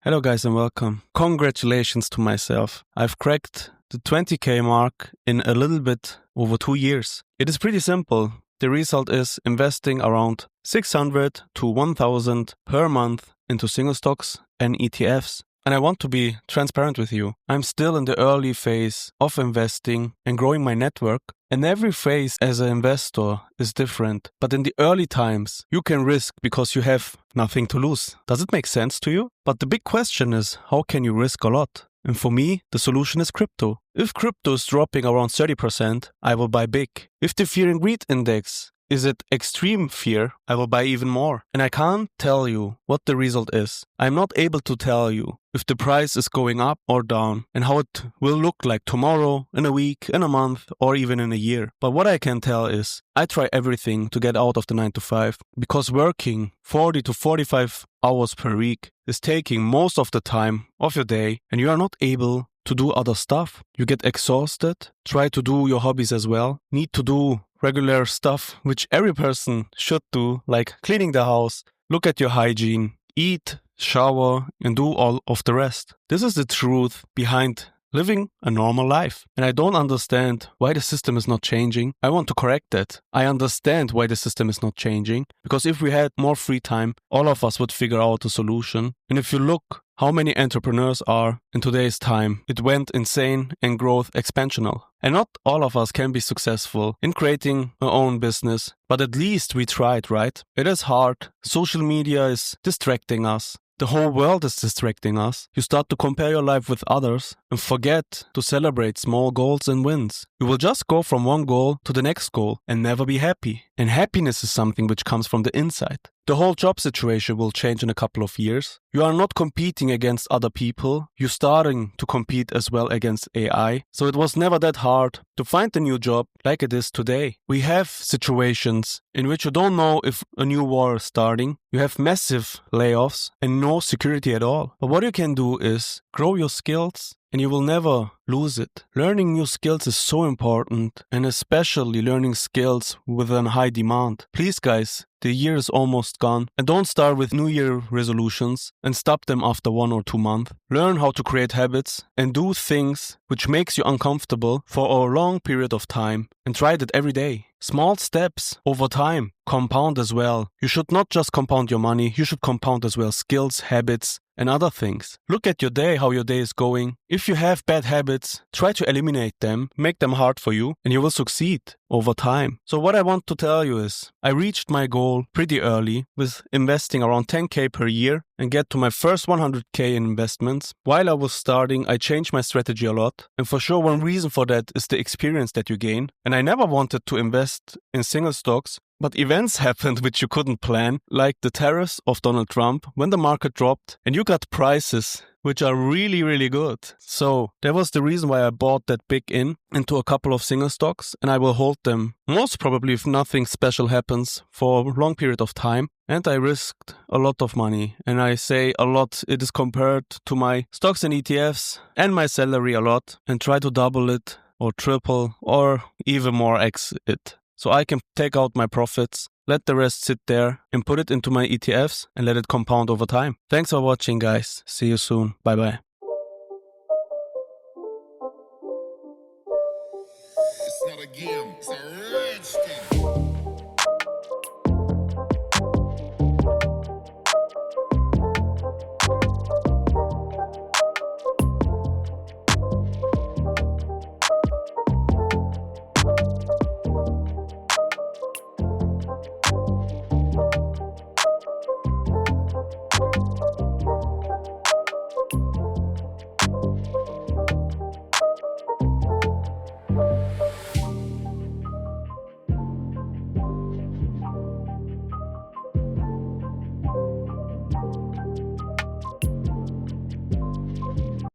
Hello guys and welcome. Congratulations to myself. I've cracked the 20k mark in a little bit over 2 years. It is pretty simple. The result is investing around 600 to 1000 per month into single stocks and ETFs. And I want to be transparent with you. I'm still in the early phase of investing and growing my network. And every phase as an investor is different. But in the early times, you can risk because you have nothing to lose. Does it make sense to you? But the big question is, how can you risk a lot? And for me, the solution is crypto. If crypto is dropping around 30%, I will buy big. If the fear and greed index is at extreme fear, I will buy even more. And I can't tell you what the result is. I'm not able to tell you if the price is going up or down and how it will look like tomorrow, in a week, in a month, or even in a year. But what I can tell is I try everything to get out of the 9 to 5 because working 40 to 45 hours per week is taking most of the time of your day and you are not able to do other stuff. You get exhausted, try to do your hobbies as well, need to do regular stuff which every person should do, like cleaning the house, look at your hygiene, eat, shower, and do all of the rest. This is the truth behind living a normal life. And I don't understand why the system is not changing. I want to correct that. I understand why the system is not changing, because if we had more free time, all of us would figure out a solution. And if you look how many entrepreneurs are in today's time, it went insane and growth expansional. And not all of us can be successful in creating our own business, but at least we tried, right? It is hard. Social media is distracting us. The whole world is distracting us. You start to compare your life with others and forget to celebrate small goals and wins. You will just go from one goal to the next goal and never be happy. And happiness is something which comes from the inside. The whole job situation will change in a couple of years. You are not competing against other people. You're starting to compete as well against AI. So it was never that hard to find a new job like it is today. We have situations in which you don't know if a new war is starting. You have massive layoffs and no security at all. But what you can do is grow your skills and you will never lose it. Learning new skills is so important, and especially learning skills with a high demand. Please guys, the year is almost gone, and don't start with New Year resolutions and stop them after 1 or 2 months. Learn how to create habits and do things which makes you uncomfortable for a long period of time, and try that every day. Small steps over time compound as well. You should not just compound your money, you should compound as well skills, habits, and other things. Look at your day, how your day is going. If you have bad habits, try to eliminate them, make them hard for you, and you will succeed over time. So what I want to tell you is, I reached my goal pretty early with investing around 10k per year and get to my first 100k in investments. While I was starting, I changed my strategy a lot. And for sure, one reason for that is the experience that you gain. And I never wanted to invest in single stocks, but events happened which you couldn't plan, like the tariffs of Donald Trump when the market dropped and you got prices which are really, really good. So that was the reason why I bought that big into a couple of single stocks, and I will hold them most probably if nothing special happens for a long period of time. And I risked a lot of money, and I say a lot, it is compared to my stocks and ETFs and my salary a lot, and try to double it or triple or even more X it. So I can take out my profits, let the rest sit there and put it into my ETFs and let it compound over time. Thanks for watching guys. See you soon. Bye bye.